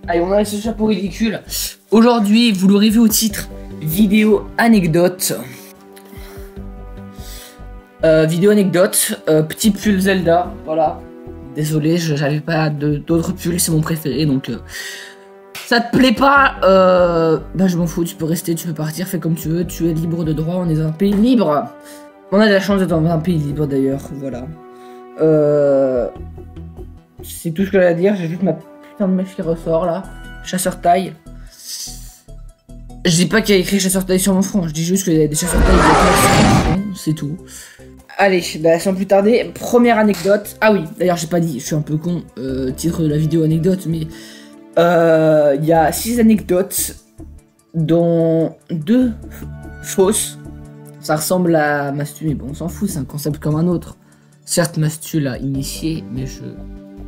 Allez, on a ce chapeau ridicule. Aujourd'hui, vous l'aurez vu au titre, vidéo anecdote. Vidéo anecdote, petit pull Zelda, voilà. Désolé, j'avais pas d'autres pulls, c'est mon préféré, donc... ça te plaît pas, bah je m'en fous, tu peux rester, tu peux partir, fais comme tu veux, tu es libre de droit, on est dans un pays libre. On a de la chance d'être dans un pays libre d'ailleurs, voilà. C'est tout ce que j'ai à dire, j'ai juste ma putain de mèche qui ressort là, chasseur taille. Je dis pas qu'il y a écrit chasseur taille sur mon front, je dis juste qu'il y a des chasseurs taille sur mon front, c'est tout. Allez, bah sans plus tarder, première anecdote. Ah oui, d'ailleurs j'ai pas dit, je suis un peu con, titre de la vidéo anecdote, mais... il y a 6 anecdotes, dont 2 fausses. Ça ressemble à Mastu, mais bon, on s'en fout, c'est un concept comme un autre. Certes, Mastu l'a initié, mais je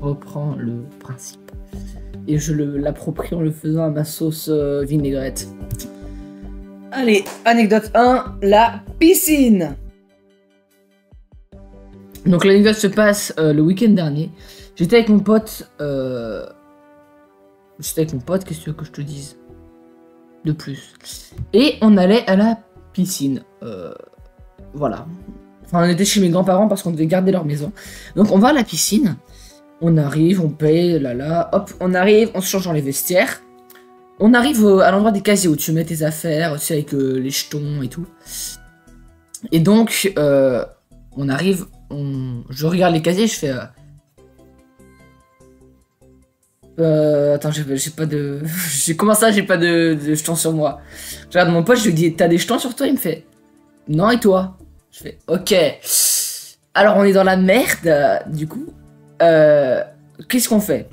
reprends le principe. Et je l'approprie en le faisant à ma sauce vinaigrette. Allez, anecdote 1, la piscine. Donc l'anecdote se passe le week-end dernier. J'étais avec mon pote... J'étais avec mon pote, qu'est-ce que tu veux que je te dise de plus? Et on allait à la piscine. Voilà. Enfin, on était chez mes grands-parents parce qu'on devait garder leur maison. Donc on va à la piscine. On arrive, on paye, là, hop, on arrive, on se change dans les vestiaires. On arrive à l'endroit des casiers où tu mets tes affaires, tu sais, avec les jetons et tout. Et donc, on arrive, je regarde les casiers, je fais... attends, j'ai pas de... Comment ça, j'ai pas de jetons sur moi? Je regarde mon pote, je lui dis, t'as des jetons sur toi? Il me fait, non, et toi? Je fais, ok. Alors, on est dans la merde, du coup. Qu'est-ce qu'on fait?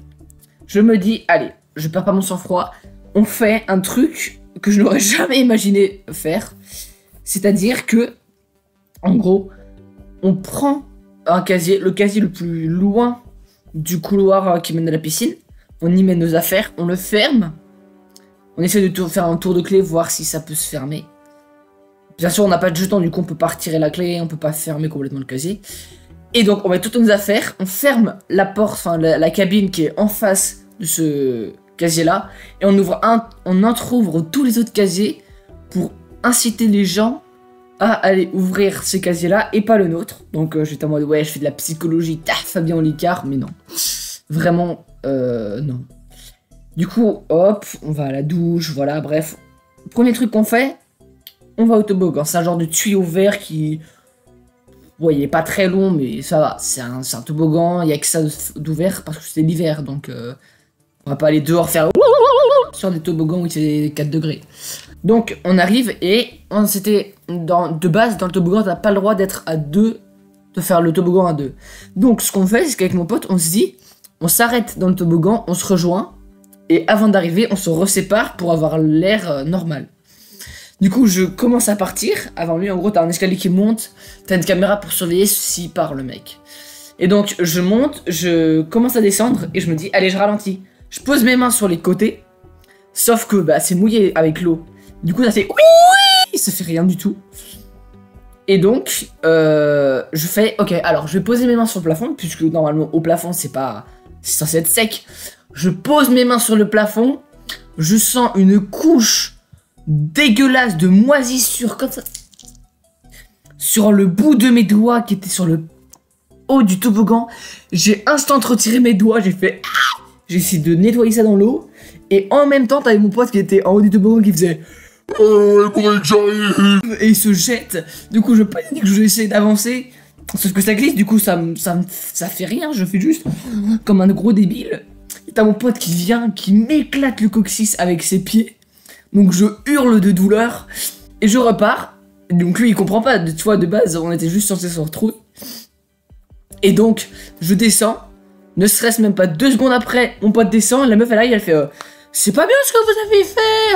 Je me dis, allez, je perds pas mon sang-froid. On fait un truc que je n'aurais jamais imaginé faire. C'est-à-dire que, en gros, on prend un casier, le casier le plus loin du couloir qui mène à la piscine. On y met nos affaires, on le ferme. On essaie de faire un tour de clé, voir si ça peut se fermer. Bien sûr, on n'a pas de jeton, du coup, on peut pas retirer la clé, on peut pas fermer complètement le casier. Et donc, on met toutes nos affaires, on ferme la porte, enfin la cabine qui est en face de ce casier-là, et on entrouvre tous les autres casiers pour inciter les gens à aller ouvrir ces casiers-là et pas le nôtre. Donc, j'étais en mode, ouais, je fais de la psychologie, Fabien Olicard, mais non. Vraiment, non. Du coup, hop, on va à la douche, voilà, bref. Premier truc qu'on fait, on va au toboggan. C'est un genre de tuyau vert qui... Ouais, il est pas très long, mais ça va. C'est un toboggan, il y a que ça d'ouvert parce que c'est l'hiver, donc on va pas aller dehors faire... sur des toboggans où il fait 4 degrés. Donc, on arrive et c'était... De base, dans le toboggan, t'as pas le droit d'être à 2, de faire le toboggan à 2. Donc, ce qu'on fait, c'est qu'avec mon pote, on se dit... On s'arrête dans le toboggan, on se rejoint, et avant d'arriver, on se resépare pour avoir l'air normal. Du coup, je commence à partir. Avant lui, en gros, t'as un escalier qui monte, t'as une caméra pour surveiller s'il part, le mec. Et donc, je monte, je commence à descendre, et je me dis, allez, je ralentis. Je pose mes mains sur les côtés, sauf que bah, c'est mouillé avec l'eau. Du coup, ça fait oui, ça fait rien du tout. Et donc, je fais, ok, alors, je vais poser mes mains sur le plafond, puisque normalement, au plafond, c'est censé être sec. Je pose mes mains sur le plafond. Je sens une couche dégueulasse de moisissure comme ça. Sur le bout de mes doigts qui était sur le haut du toboggan. J'ai instant retiré mes doigts. J'ai fait... J'ai essayé de nettoyer ça dans l'eau. Et en même temps, t'avais mon pote qui était en haut du toboggan qui faisait... Oh, il faudrait que j'arrive. Et il se jette. Du coup, je panique, je vais essayer d'avancer. Sauf que ça glisse, du coup ça fait rien, je fais juste comme un gros débile. Et t'as mon pote qui vient, qui m'éclate le coccyx avec ses pieds. Donc je hurle de douleur et je repars. Donc lui il comprend pas, tu vois, de base on était juste censé se retrouver. Et donc je descends, ne serait-ce même pas 2 secondes après, mon pote descend, la meuf elle arrive, elle fait c'est pas bien ce que vous avez fait.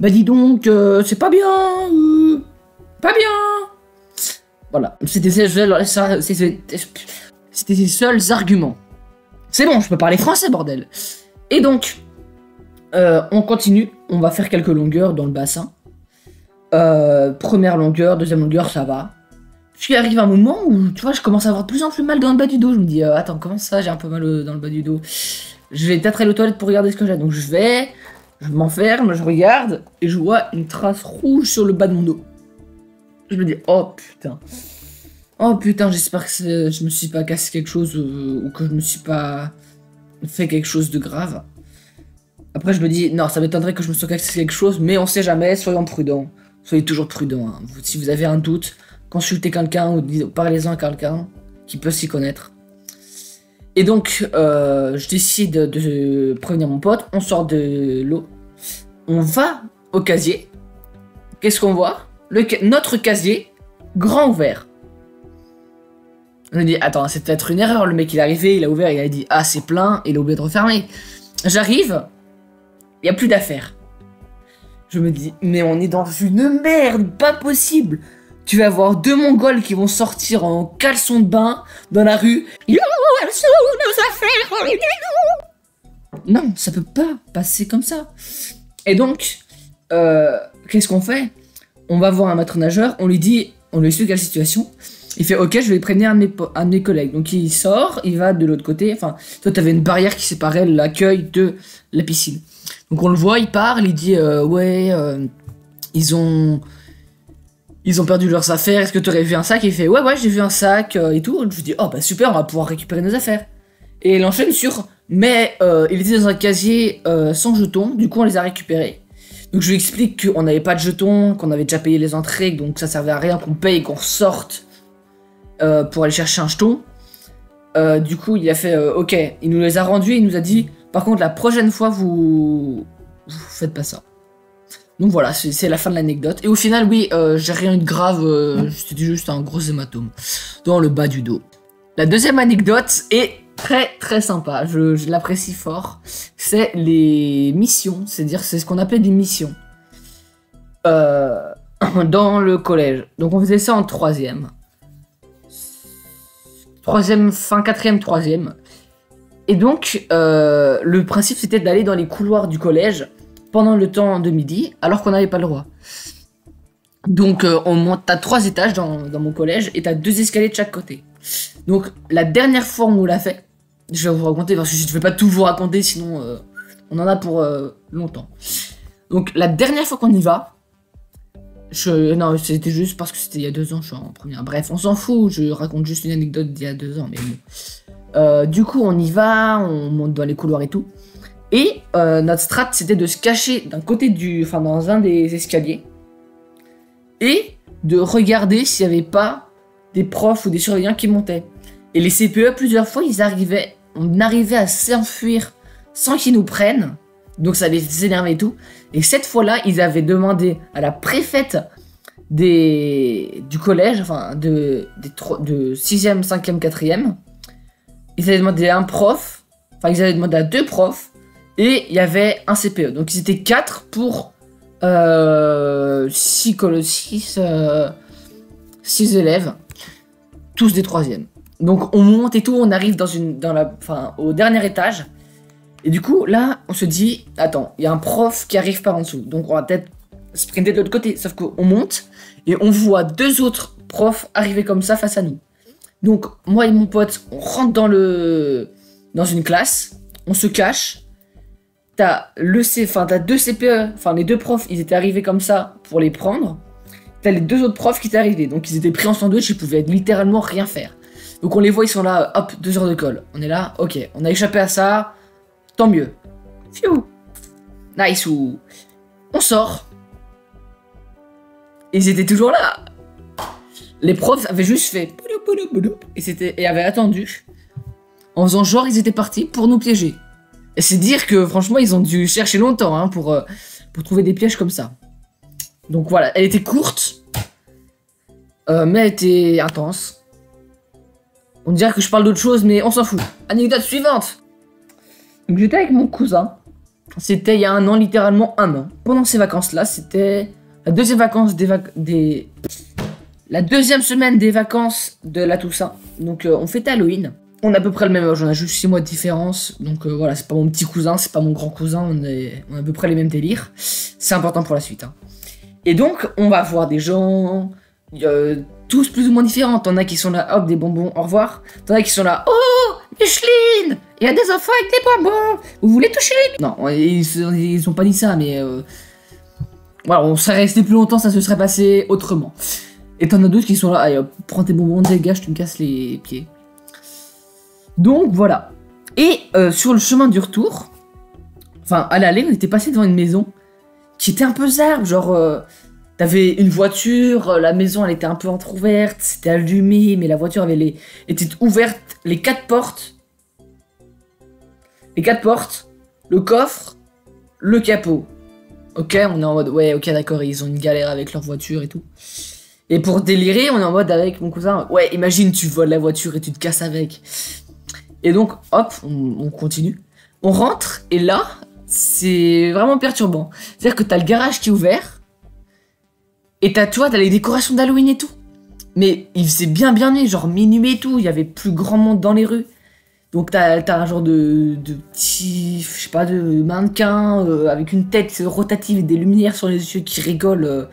Bah dis donc, c'est pas bien. Pas bien. Voilà, c'était ses seuls arguments. C'est bon, je peux parler français, bordel. Et donc, on continue, on va faire quelques longueurs dans le bassin. Première longueur, deuxième longueur, ça va. Puis arrive un moment où, tu vois, je commence à avoir de plus en plus mal dans le bas du dos. Je me dis, attends, comment ça, j'ai un peu mal dans le bas du dos. Je vais peut-être aller aux toilettes pour regarder ce que j'ai. Donc je m'enferme, je regarde, et je vois une trace rouge sur le bas de mon dos. Je me dis, oh putain. Oh putain, j'espère que je me suis pas cassé quelque chose ou que je me suis pas fait quelque chose de grave. Après, je me dis, non, ça m'étonnerait que je me sois cassé quelque chose, mais on sait jamais, soyons prudents. Soyez toujours prudents. Hein. Si vous avez un doute, consultez quelqu'un ou parlez-en à quelqu'un qui peut s'y connaître. Et donc, je décide de prévenir mon pote, on sort de l'eau, on va au casier. Qu'est-ce qu'on voit? Notre casier, grand ouvert. On a dit, attends, c'est peut-être une erreur, le mec il est arrivé, il a ouvert, il a dit, ah c'est plein, et il a oublié de refermer. J'arrive, il n'y a plus d'affaires. Je me dis, mais on est dans une merde, pas possible. Tu vas avoir deux Mongols qui vont sortir en caleçon de bain dans la rue. Non, ça peut pas passer comme ça. Et donc, qu'est-ce qu'on fait? On va voir un maître nageur, on lui explique la situation. Il fait ok, je vais prévenir un de mes collègues. Donc il sort, il va de l'autre côté. Enfin, toi t'avais une barrière qui séparait l'accueil de la piscine. Donc on le voit, il parle, il dit ouais, ils ont perdu leurs affaires. Est-ce que tu aurais vu un sac? Il fait ouais, j'ai vu un sac et tout. Je lui dis oh bah super, on va pouvoir récupérer nos affaires. Et il enchaîne sur mais il était dans un casier sans jetons. Du coup on les a récupérés. Donc je lui explique qu'on n'avait pas de jetons, qu'on avait déjà payé les entrées, donc ça servait à rien qu'on paye et qu'on ressorte pour aller chercher un jeton. Du coup il a fait ok, il nous les a rendus et il nous a dit par contre la prochaine fois vous faites pas ça. Donc voilà, c'est la fin de l'anecdote. Et au final oui, j'ai rien eu de grave, c'était juste un gros hématome dans le bas du dos. La deuxième anecdote est très sympa, je l'apprécie fort. C'est les missions, c'est ce qu'on appelait des missions dans le collège. Donc on faisait ça en troisième, fin quatrième, troisième. Et donc le principe c'était d'aller dans les couloirs du collège pendant le temps de midi, alors qu'on n'avait pas le droit. Donc on monte, t'as 3 étages dans mon collège et t'as 2 escaliers de chaque côté. Donc la dernière fois on l'a fait, je vais vous raconter parce que je ne vais pas tout vous raconter sinon on en a pour longtemps. Donc la dernière fois qu'on y va, non c'était juste parce que c'était il y a 2 ans, je suis en première. Bref, on s'en fout, je raconte juste une anecdote d'il y a 2 ans, mais bon. Du coup on y va, on monte dans les couloirs et tout. Et notre strat c'était de se cacher d'un côté dans un des escaliers et de regarder s'il n'y avait pas des profs ou des surveillants qui montaient. Et les CPE plusieurs fois on arrivait à s'enfuir sans qu'ils nous prennent, donc ça les énervait et tout. Et cette fois-là, ils avaient demandé à la préfète du collège, enfin de 6e, 5e, 4e, ils avaient demandé à un prof, enfin ils avaient demandé à 2 profs, et il y avait un CPE. Donc ils étaient 4 pour 6 élèves, tous des 3e. Donc on monte et tout, on arrive au dernier étage. Et du coup, là, on se dit, attends, il y a un prof qui arrive par en dessous. Donc on va peut-être sprinter de l'autre côté. Sauf qu'on monte et on voit 2 autres profs arriver comme ça face à nous. Donc moi et mon pote, on rentre dans une classe, on se cache. T'as 2 CPE, enfin les 2 profs, ils étaient arrivés comme ça pour les prendre. T'as les 2 autres profs qui étaient arrivés. Donc ils étaient pris en sandwich, ils pouvaient littéralement rien faire. Donc on les voit, ils sont là, hop, 2 heures de colle. On est là, ok, on a échappé à ça, tant mieux. Pfiou. Nice. On sort. Ils étaient toujours là. Les profs avaient juste fait et avaient attendu en faisant genre ils étaient partis pour nous piéger. Et c'est dire que franchement ils ont dû chercher longtemps hein, pour trouver des pièges comme ça. Donc voilà, elle était courte, mais elle était intense. On dirait que je parle d'autre chose, mais on s'en fout. Anecdote suivante. Donc j'étais avec mon cousin. C'était il y a 1 an, littéralement 1 an. Pendant ces vacances-là, c'était la deuxième semaine des vacances de la Toussaint. Donc on fêtait Halloween. On a à peu près le même âge, on a juste 6 mois de différence. Donc voilà, c'est pas mon petit cousin, c'est pas mon grand cousin, on a à peu près les mêmes délires. C'est important pour la suite. Hein. Et donc, on va voir des gens, tous plus ou moins différents. T'en as qui sont là, hop, des bonbons, au revoir. T'en as qui sont là, oh, Micheline, il y a des enfants avec des bonbons, vous voulez toucher les... Non, ils ont pas dit ça, mais... Voilà, on serait resté plus longtemps, ça se serait passé autrement. Et t'en as d'autres qui sont là, allez hop, prends tes bonbons, dégage, tu me casses les pieds. Donc voilà. Et sur le chemin du retour, enfin à l'aller, on était passé devant une maison qui était un peu zarbe, genre... T'avais une voiture, la maison elle était un peu entrouverte, c'était allumé, mais la voiture était ouverte, les quatre portes, le coffre, le capot. Ok, on est en mode, ouais, ok, d'accord, ils ont une galère avec leur voiture et tout. Et pour délirer, on est en mode avec mon cousin, ouais, imagine, tu voles la voiture et tu te casses avec. Et donc, hop, on continue. On rentre, et là, c'est vraiment perturbant. C'est-à-dire que t'as le garage qui est ouvert, et tu vois, t'as les décorations d'Halloween et tout. Mais il faisait bien nuit, genre minuit et tout, il y avait plus grand monde dans les rues. Donc t'as un genre de petit, je sais pas, de mannequin avec une tête rotative et des lumières sur les yeux qui rigolent.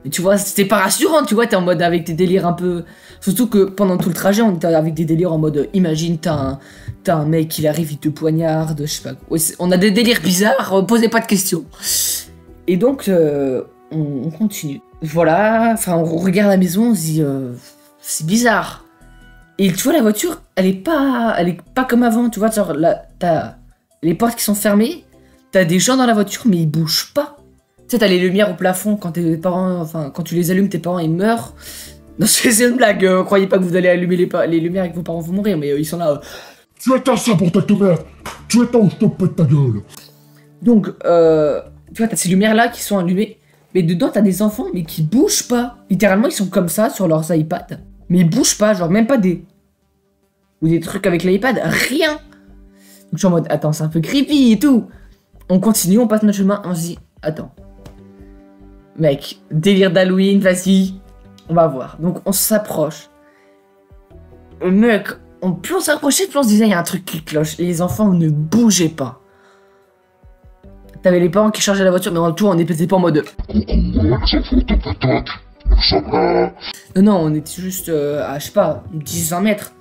Mais tu vois, c'était pas rassurant, tu vois, t'es en mode avec des délires un peu... Surtout que pendant tout le trajet, on était avec des délires en mode, imagine, t'as un mec, il arrive, il te poignarde, je sais pas. Ouais, on a des délires bizarres, posez pas de questions. Et donc, on continue. Voilà, enfin, on regarde la maison, on se dit, c'est bizarre. Et tu vois, la voiture, elle est pas comme avant, tu vois, genre, là, t'as les portes qui sont fermées, t'as des gens dans la voiture, mais ils bougent pas. Tu sais, t'as les lumières au plafond, quand tes parents, enfin, quand tu les allumes, tes parents, ils meurent. Non, c'est une blague, croyez pas que vous allez allumer les lumières et que vos parents vont mourir, mais ils sont là. Tu éteins ça pour ta mère. Tu éteins ou je te pète ta gueule. Donc, tu vois, t'as ces lumières-là qui sont allumées. Mais dedans, t'as des enfants, mais qui bougent pas. Littéralement, ils sont comme ça sur leurs iPads. Mais ils bougent pas, genre même pas des... Ou des trucs avec l'iPad, rien. Donc je suis en mode, attends, c'est un peu creepy et tout. On continue, on passe notre chemin, on se dit, attends. Mec, délire d'Halloween, vas-y. On va voir. Donc on s'approche. Mec, plus on s'approchait, plus on se disait, il y a un truc qui cloche. Les enfants ne bougeaient pas. T'avais les parents qui chargeaient la voiture, mais en tout, on n'était pas en mode... Non, on était juste à, je sais pas, 10-20 mètres.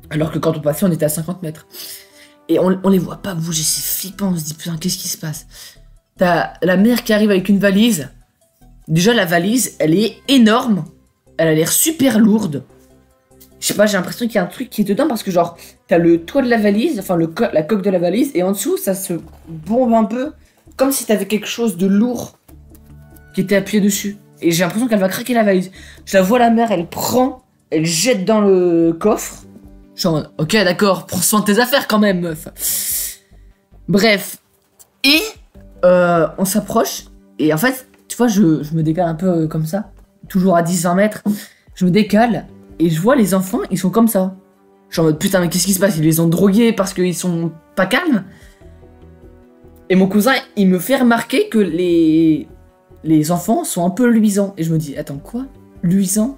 Alors que quand on passait, on était à 50 mètres. Et on les voit pas bouger, c'est flippant, on se dit, putain, qu'est-ce qui se passe? T'as la mère qui arrive avec une valise. Déjà, la valise, elle est énorme. Elle a l'air super lourde. Je sais pas, j'ai l'impression qu'il y a un truc qui est dedans parce que genre, t'as le toit de la valise, enfin la coque de la valise, et en dessous, ça se bombe un peu, comme si t'avais quelque chose de lourd qui était appuyé dessus. Et j'ai l'impression qu'elle va craquer la valise. Je la vois, la mère, elle prend, elle jette dans le coffre. Je suis en mode, ok, d'accord, prends soin de tes affaires quand même, meuf. Bref. Et on s'approche, et en fait, tu vois, je me décale un peu comme ça, toujours à 10-20 mètres. Je me décale. Et je vois les enfants, ils sont comme ça. Je suis en mode, putain, mais qu'est-ce qui se passe? Ils les ont drogués parce qu'ils sont pas calmes. Et mon cousin, il me fait remarquer que les enfants sont un peu luisants. Et je me dis, attends, quoi? Luisants?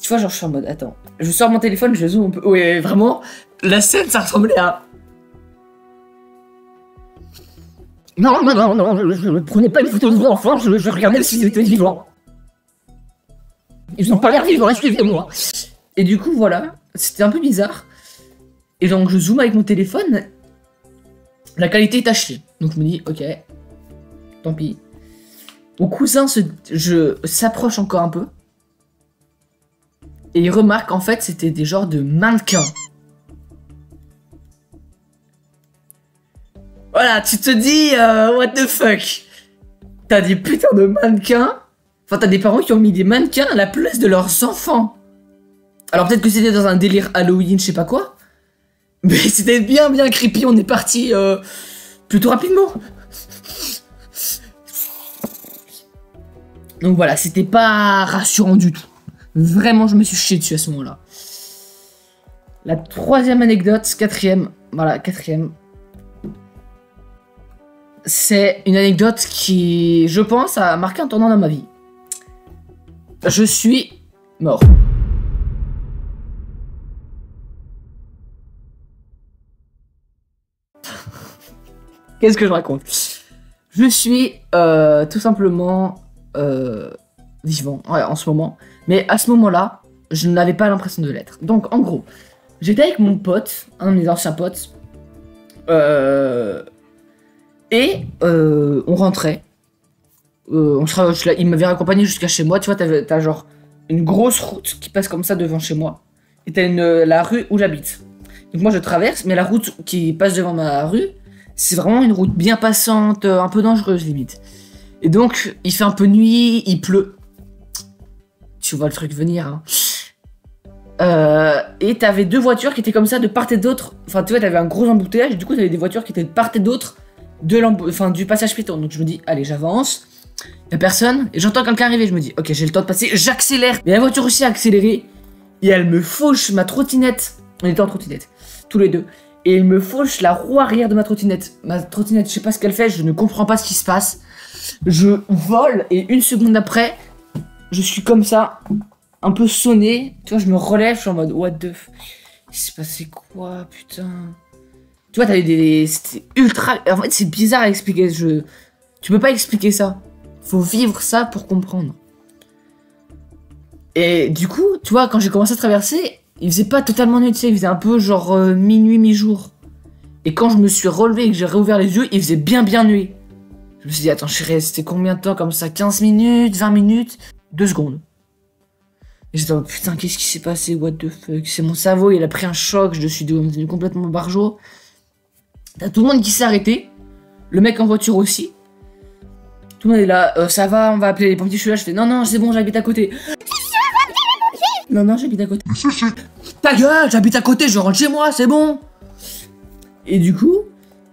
Tu vois, genre, je suis en mode, attends. Je sors mon téléphone, je zoome un peu. Ouais, vraiment, la scène, ça ressemblait à... Non, je ne prenais pas une photo de vos enfants, je regardais s'ils étaient vivants. Ils ont pas l'air vivants, excusez-moi. Et du coup, voilà, c'était un peu bizarre. Et donc, je zoome avec mon téléphone. La qualité est hachée. Donc, je me dis, ok, tant pis. Mon cousin s'approche encore un peu. Et il remarque qu'en fait, c'était des genres de mannequins. Voilà, tu te dis, what the fuck. T'as des putains de mannequins. Enfin, t'as des parents qui ont mis des mannequins à la place de leurs enfants. Alors peut-être que c'était dans un délire Halloween, je sais pas quoi. Mais c'était bien creepy, on est parti plutôt rapidement. Donc voilà, c'était pas rassurant du tout. Vraiment, je me suis chié dessus à ce moment-là. La troisième anecdote, quatrième. C'est une anecdote qui, je pense, a marqué un tournant dans ma vie. Je suis mort. Qu'est-ce que je raconte? Je suis tout simplement vivant, ouais, en ce moment. Mais à ce moment-là, je n'avais pas l'impression de l'être. Donc, en gros, j'étais avec mon pote, un de mes anciens potes, on rentrait. Il m'avait raccompagné jusqu'à chez moi. Tu vois, t'as genre une grosse route qui passe comme ça devant chez moi. Et t'as la rue où j'habite. Donc moi, je traverse, mais la route qui passe devant ma rue, c'est vraiment une route bien passante, un peu dangereuse limite. Et donc, il fait un peu nuit, il pleut. Tu vois le truc venir, hein. Et t'avais deux voitures qui étaient comme ça de part et d'autre. Enfin, tu vois, t'avais un gros embouteillage. Et du coup, t'avais des voitures qui étaient de part et d'autre du passage piéton. Donc je me dis, allez, j'avance. Y'a personne. Et j'entends quelqu'un arriver. Je me dis, ok, j'ai le temps de passer. J'accélère. Mais la voiture aussi a accéléré. Et elle me fauche ma trottinette. On était en trottinette, tous les deux. Et il me fauche la roue arrière de ma trottinette. Ma trottinette, je sais pas ce qu'elle fait. Je ne comprends pas ce qui se passe. Je vole. Et une seconde après, je suis comme ça. Un peu sonné, tu vois, je me relève, je suis en mode what the f... Il s'est passé quoi, putain. Tu vois, t'avais c'était ultra... En fait, c'est bizarre à expliquer, tu peux pas expliquer ça. Faut vivre ça pour comprendre. Et du coup, tu vois, quand j'ai commencé à traverser, il faisait pas totalement nuit, tu sais, il faisait un peu genre minuit, mi-jour. Et quand je me suis relevé et que j'ai réouvert les yeux, il faisait bien nuit. Je me suis dit, attends, je suis resté combien de temps comme ça? 15 minutes, 20 minutes, 2 secondes. Et j'étais en mode, putain, qu'est-ce qui s'est passé? What the fuck? C'est mon cerveau, il a pris un choc, je suis devenu complètement barjot. T'as tout le monde qui s'est arrêté. Le mec en voiture aussi. Tout le monde est là, ça va, on va appeler les pompiers. Je suis là, je fais, non, c'est bon, j'habite à côté. Non, j'habite à côté. Ta gueule, j'habite à côté, je rentre chez moi, c'est bon. Et du coup,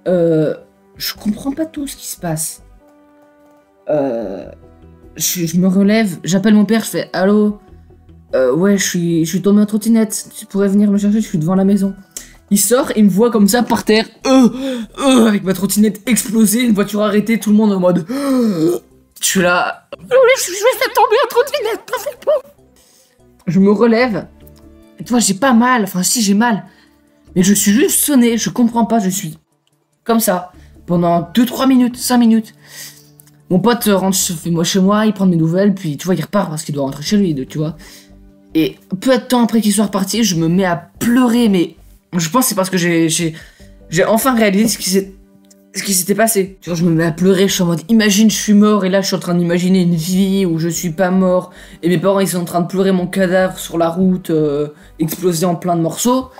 je comprends pas tout ce qui se passe. Je me relève, j'appelle mon père, je fais, allô? Ouais, je suis tombé en trottinette. Tu pourrais venir me chercher, je suis devant la maison. Il sort, il me voit comme ça par terre, avec ma trottinette explosée, une voiture arrêtée, tout le monde en mode. Je suis là. Je vais faire tomber en trottinette. Je me relève. Et tu vois, j'ai pas mal. Enfin, si, j'ai mal. Mais je suis juste sonné, je comprends pas, je suis comme ça. Pendant 2-3 minutes, 5 minutes. Mon pote rentre chez moi, il prend mes nouvelles, puis tu vois, il repart parce qu'il doit rentrer chez lui, tu vois. Et peu de temps après qu'il soit reparti, je me mets à pleurer, mais je pense que c'est parce que j'ai enfin réalisé ce qui s'était passé. Tu vois, je me mets à pleurer, je suis en mode, imagine, je suis mort, et là, je suis en train d'imaginer une vie où je suis pas mort, et mes parents, ils sont en train de pleurer mon cadavre sur la route, explosé en plein de morceaux.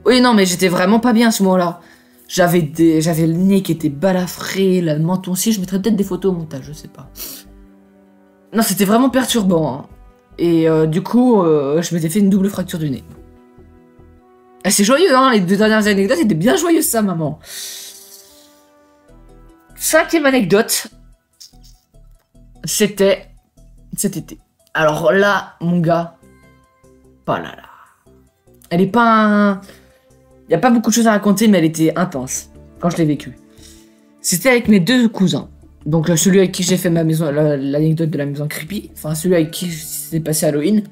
Oui, non, mais j'étais vraiment pas bien à ce moment-là. J'avais le nez qui était balafré, le menton aussi, je mettrais peut-être des photos au montage, je sais pas. Non, c'était vraiment perturbant, hein. Et du coup, je m'étais fait une double fracture du nez. Ah, c'est joyeux, hein, les 2 dernières anecdotes étaient bien joyeuses, ça, maman. 5e anecdote, c'était cet été. Alors là, mon gars, oh là là. Elle est pas... Il y a pas beaucoup de choses à raconter, mais elle était intense quand je l'ai vécue. C'était avec mes 2 cousins. Donc celui avec qui j'ai fait ma maison, l'anecdote de la maison creepy, enfin celui avec qui s'est passé Halloween,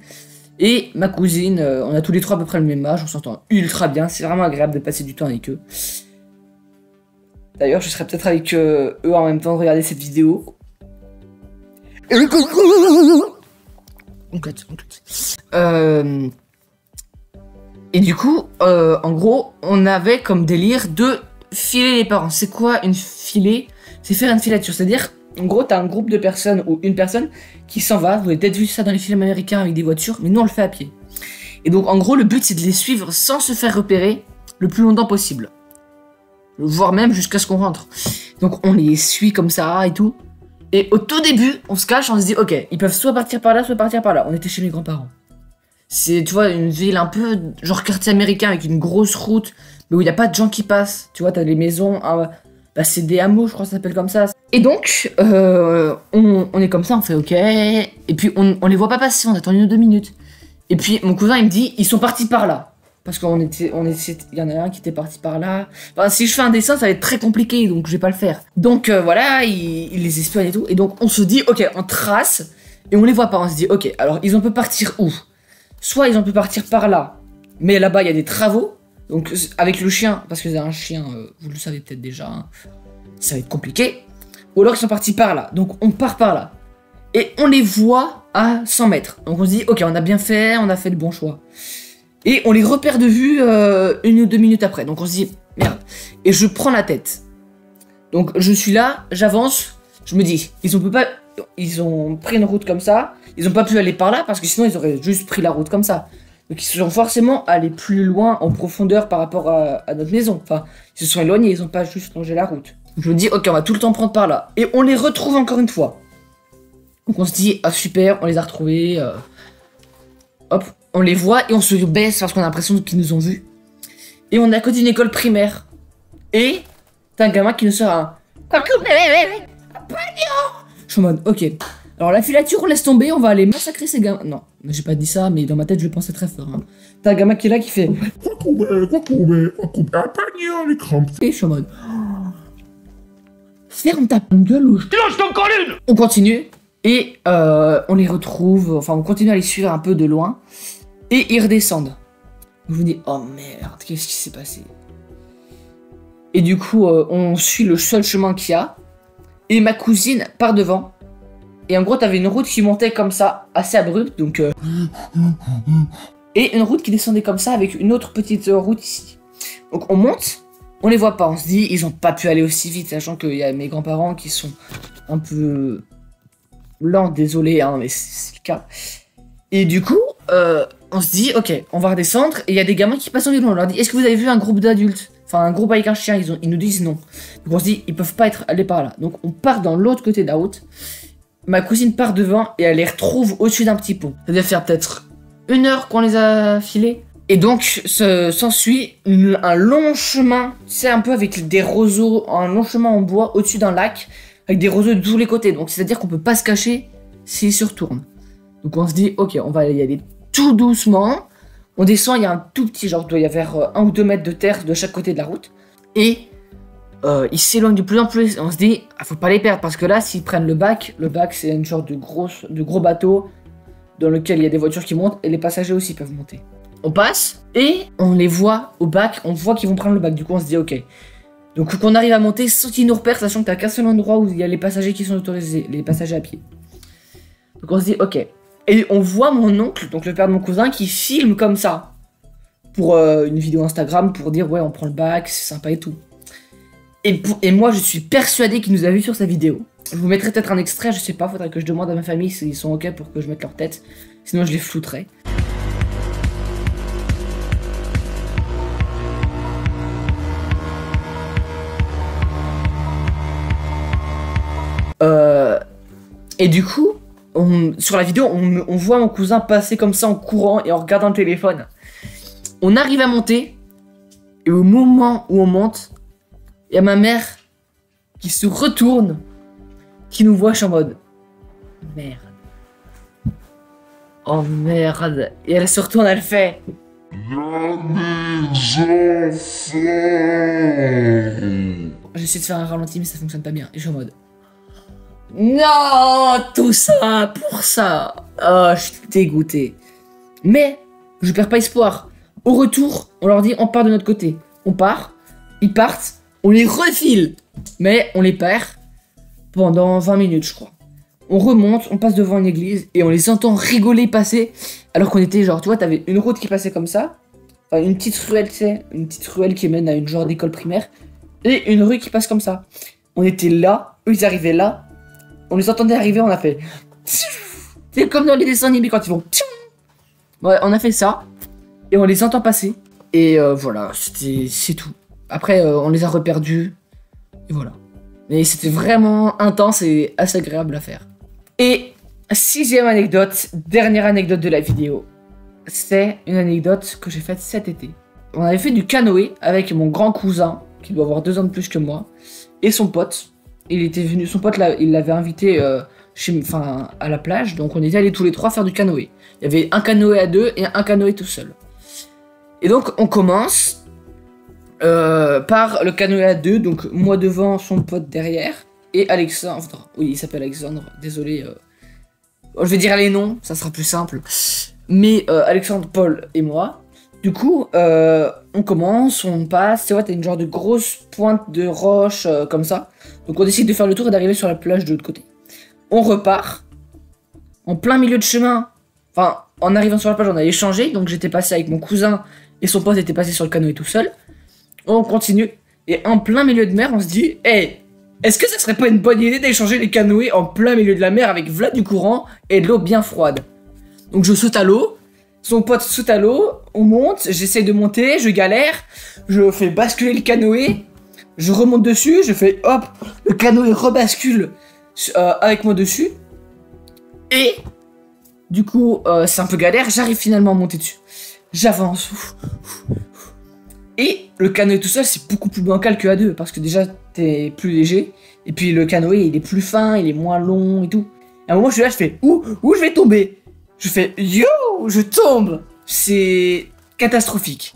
et ma cousine, on a tous les 3 à peu près le même âge, on s'entend ultra bien, c'est vraiment agréable de passer du temps avec eux. D'ailleurs, je serai peut-être avec eux en même temps de regarder cette vidéo. Et du coup, en gros, on avait comme délire de filer les parents. C'est quoi une filée? C'est faire une filature, c'est-à-dire, en gros, t'as un groupe de personnes ou une personne qui s'en va. Vous avez peut-être vu ça dans les films américains avec des voitures, mais nous on le fait à pied. Et donc, en gros, le but c'est de les suivre sans se faire repérer le plus longtemps possible, voire même jusqu'à ce qu'on rentre. Donc, on les suit comme ça et tout. Et au tout début, on se cache, on se dit, ok, ils peuvent soit partir par là, soit partir par là. On était chez mes grands-parents. C'est, tu vois, une ville un peu genre quartier américain avec une grosse route, mais où il n'y a pas de gens qui passent. Tu vois, t'as les maisons, bah c'est des hameaux, je crois que ça s'appelle comme ça. Et donc, on est comme ça, on fait ok. Et puis, on les voit pas passer, on attend 1 ou 2 minutes. Et puis, mon cousin, il me dit, ils sont partis par là. Parce il y en a un qui était parti par là. Enfin, si je fais un dessin, ça va être très compliqué, donc je vais pas le faire. Donc, voilà, il les espionne et tout. Et donc, on se dit, ok, on trace, et on les voit pas. On se dit, ok, alors, ils ont pu partir où? Soit ils ont pu partir par là, mais là-bas, il y a des travaux. Donc, avec le chien, parce que c'est un chien, vous le savez peut-être déjà, hein, ça va être compliqué. Ou alors, ils sont partis par là. Donc, on part par là. Et on les voit à 100 mètres. Donc on se dit, ok, on a bien fait, on a fait le bon choix. Et on les repère de vue 1 ou 2 minutes après. Donc on se dit, merde. Et je prends la tête. Donc je suis là, j'avance, je me dis, ils ont pris une route comme ça, ils ont pas pu aller par là parce que sinon ils auraient juste pris la route comme ça. Donc ils sont forcément allés plus loin en profondeur par rapport à notre maison. Enfin, ils se sont éloignés, ils ont pas juste longé la route. Donc je me dis, ok, on va tout le temps prendre par là. Et on les retrouve encore une fois. Donc on se dit, ah super, on les a retrouvés. Hop, on les voit et on se baisse parce qu'on a l'impression qu'ils nous ont vus. Et on est à côté d'une école primaire. Et t'as un gamin qui nous sort un... Je suis en mode, ok. Alors la filature, on laisse tomber, on va aller massacrer ces gamins. Non, j'ai pas dit ça, mais dans ma tête, je le pensais très fort. Hein. T'as un gamin qui est là qui fait... Et je suis en mode... Ferme ta gueule ou je te lance ton colline. On continue. Et on les retrouve, enfin on continue à les suivre un peu de loin. Et ils redescendent. Je me dis, oh merde, qu'est-ce qui s'est passé? Et du coup, on suit le seul chemin qu'il y a. Et ma cousine part devant. Et en gros, t'avais une route qui montait comme ça, assez abrupte, donc... Et une route qui descendait comme ça, avec une autre petite route ici. Donc on monte, on les voit pas, on se dit, ils ont pas pu aller aussi vite, sachant qu'il y a mes grands-parents qui sont un peu... lents, désolé, hein, mais c'est le cas. Et du coup, on se dit, ok, on va redescendre, et il y a des gamins qui passent en vélo, on leur dit, est-ce que vous avez vu un groupe d'adultes? Enfin, un groupe avec un chien, ils nous disent non. Donc on se dit, ils peuvent pas être allés par là. Donc on part dans l'autre côté de la route. Ma cousine part devant et elle les retrouve au-dessus d'un petit pont. Ça devait faire peut-être 1 heure qu'on les a filés. Et donc s'ensuit un long chemin, tu sais, un peu avec des roseaux, un long chemin en bois au-dessus d'un lac, avec des roseaux de tous les côtés. Donc c'est-à-dire qu'on peut pas se cacher s'ils se retournent. Donc on se dit, ok, on va y aller tout doucement. On descend, il y a un tout petit, genre, il doit y avoir 1 ou 2 mètres de terre de chaque côté de la route. Et ils s'éloignent de plus en plus. On se dit, ah, faut pas les perdre, parce que là, s'ils prennent le bac c'est une sorte de gros bateau dans lequel il y a des voitures qui montent, et les passagers aussi peuvent monter. On passe, et on les voit au bac, on voit qu'ils vont prendre le bac. Du coup, on se dit, ok. Donc, qu'on arrive à monter sans qu'ils nous repèrent, sachant que t'as qu'un seul endroit où il y a les passagers qui sont autorisés, les passagers à pied. Donc, on se dit, ok. Et on voit mon oncle, donc le père de mon cousin, qui filme comme ça. Pour une vidéo Instagram, pour dire, ouais, on prend le bac, c'est sympa et tout. Et moi, je suis persuadé qu'il nous a vu sur sa vidéo. Je vous mettrai peut-être un extrait, je sais pas, faudrait que je demande à ma famille s'ils sont ok pour que je mette leur tête. Sinon, je les flouterai. Et du coup, sur la vidéo, on voit mon cousin passer comme ça en courant et en regardant le téléphone. On arrive à monter, et au moment où on monte, il y a ma mère qui se retourne, qui nous voit, je suis en mode merde. Oh merde. Et elle se retourne, elle fait j'essaie de faire un ralenti, mais ça fonctionne pas bien. Et je suis en mode non, tout ça, pour ça. Oh, je suis dégoûté. Mais je perds pas espoir. Au retour, on leur dit on part de notre côté. On part, ils partent, on les refile. Mais on les perd pendant 20 minutes, je crois. On remonte, on passe devant une église et on les entend rigoler passer. Alors qu'on était genre, tu vois, t'avais une route qui passait comme ça. Enfin, une petite ruelle, tu sais, une petite ruelle qui mène à une genre d'école primaire. Et une rue qui passe comme ça. On était là, eux ils arrivaient là. On les entendait arriver, on a fait... C'est comme dans les dessins animés quand ils vont... Ouais, on a fait ça. Et on les entend passer. Et voilà, c'est tout. Après, on les a reperdus. Et voilà. Mais c'était vraiment intense et assez agréable à faire. Et 6e anecdote, dernière anecdote de la vidéo. C'est une anecdote que j'ai faite cet été. On avait fait du canoë avec mon grand cousin, qui doit avoir 2 ans de plus que moi, et son pote. Il était venu, son pote là, il l'avait invité à la plage, donc on était allés tous les 3 faire du canoë. Il y avait un canoë à 2 et un canoë tout seul. Et donc on commence par le canoë à 2, donc moi devant, son pote derrière, et Alexandre, oui il s'appelle Alexandre, désolé, je vais dire les noms, ça sera plus simple, mais Alexandre, Paul et moi. Du coup, on commence, on passe, tu vois, t'as une genre de grosse pointe de roche comme ça. Donc on décide de faire le tour et d'arriver sur la plage de l'autre côté. On repart, en plein milieu de chemin, enfin, en arrivant sur la plage, on a échangé, donc j'étais passé avec mon cousin et son pote était passé sur le canoë tout seul. On continue, et en plein milieu de mer, on se dit, hey, est-ce que ça serait pas une bonne idée d'échanger les canoës en plein milieu de la mer avec Vlad du courant et de l'eau bien froide? Donc je saute à l'eau, son pote saute à l'eau, on monte, j'essaie de monter, je galère, je fais basculer le canoë, je remonte dessus, je fais hop, le canoë rebascule avec moi dessus, et du coup c'est un peu galère, j'arrive finalement à monter dessus, j'avance, et le canoë tout seul c'est beaucoup plus bancal que à deux, parce que déjà t'es plus léger, et puis le canoë il est plus fin, il est moins long et tout. À un moment je suis là, je fais où je vais tomber? Je fais yo, je tombe, c'est catastrophique.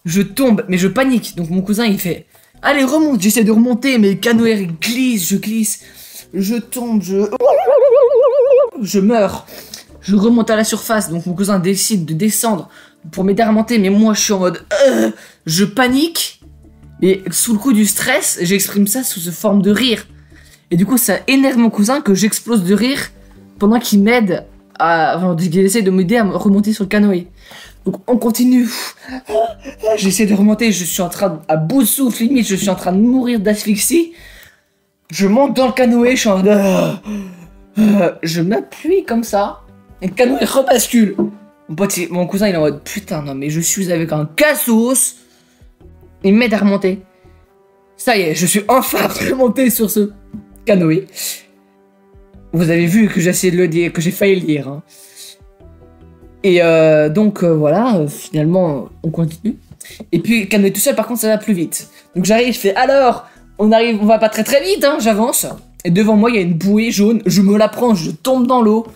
Je tombe, mais je panique. Donc mon cousin il fait allez remonte, j'essaie de remonter, mais le canoë glisse, je tombe, je meurs. Je remonte à la surface, donc mon cousin décide de descendre pour m'aider à remonter, mais moi je suis en mode je panique, et sous le coup du stress, j'exprime ça sous forme de rire. Et du coup ça énerve mon cousin que j'explose de rire pendant qu'il m'aide enfin, il essaie de m'aider à me remonter sur le canoë. Donc on continue. J'essaie de remonter, je suis en train à bout de souffle, limite je suis en train de mourir d'asphyxie. Je monte dans le canoë, je suis en je m'appuie comme ça, et le canoë rebascule. Mon cousin il est en mode putain non mais je suis avec un cassos. Il m'aide à remonter. Ça y est, je suis enfin remonté sur ce canoë. Vous avez vu que j'ai essayé de le dire, que j'ai failli le dire. Hein. Et donc voilà, finalement on continue. Et puis canoë tout seul par contre ça va plus vite. Donc j'arrive, je fais alors, on va pas très vite, hein, j'avance. Et devant moi il y a une bouée jaune, je me la prends, je tombe dans l'eau.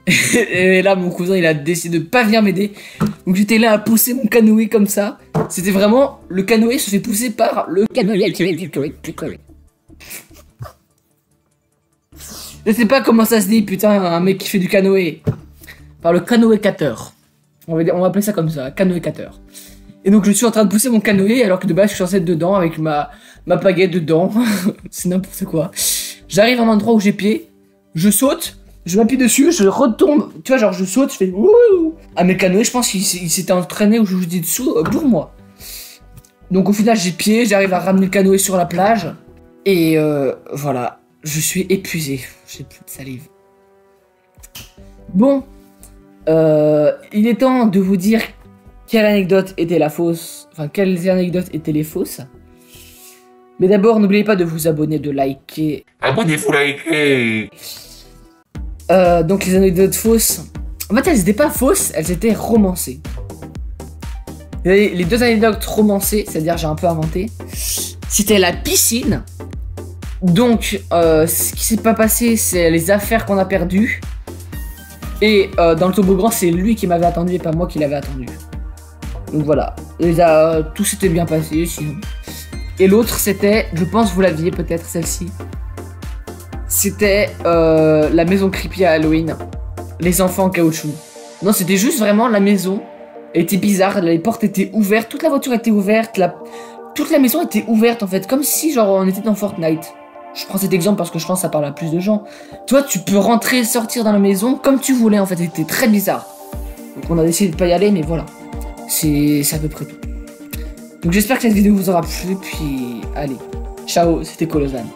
Et là mon cousin il a décidé de pas venir m'aider. Donc j'étais là à pousser mon canoë comme ça. C'était vraiment, le canoë se fait pousser par le canoë. Je sais pas comment ça se dit, putain, un mec qui fait du canoë. Par le canoë-cateur. On va appeler ça comme ça, canoë-cateur. Et donc je suis en train de pousser mon canoë alors que de base je suis censé être dedans avec ma pagaie dedans. C'est n'importe quoi. J'arrive à un endroit où j'ai pied, je saute, je m'appuie dessus, je retombe. Tu vois, genre je saute, je fais wouh. Ah mais le canoë, je pense qu'il s'était entraîné où je vous dis dessous pour moi. Donc au final j'ai pied, j'arrive à ramener le canoë sur la plage. Et voilà. Je suis épuisé, j'ai plus de salive. Bon, il est temps de vous dire quelle anecdote était la fausse, enfin quelles anecdotes étaient les fausses. Mais d'abord, n'oubliez pas de vous abonner, de liker. Abonnez-vous, likez. Donc les anecdotes fausses, en fait elles étaient pas fausses, elles étaient romancées. Les deux anecdotes romancées, c'est-à-dire j'ai un peu inventé, c'était la piscine. Donc, ce qui s'est pas passé, c'est les affaires qu'on a perdues. Et dans le toboggan, c'est lui qui m'avait attendu et pas moi qui l'avais attendu. Donc voilà, tout s'était bien passé sinon. Et l'autre, c'était, je pense vous l'aviez peut-être celle-ci. C'était la maison creepy à Halloween. Les enfants en caoutchouc. Non, c'était juste vraiment la maison. Elle était bizarre, les portes étaient ouvertes, toute la voiture était ouverte, toute la maison était ouverte en fait, comme si genre on était dans Fortnite. Je prends cet exemple parce que je pense que ça parle à plus de gens. Toi, tu peux rentrer et sortir dans la maison comme tu voulais en fait, c'était très bizarre. Donc on a décidé de pas y aller, mais voilà. C'est à peu près tout. Donc j'espère que cette vidéo vous aura plu, puis allez. Ciao, c'était Colosane.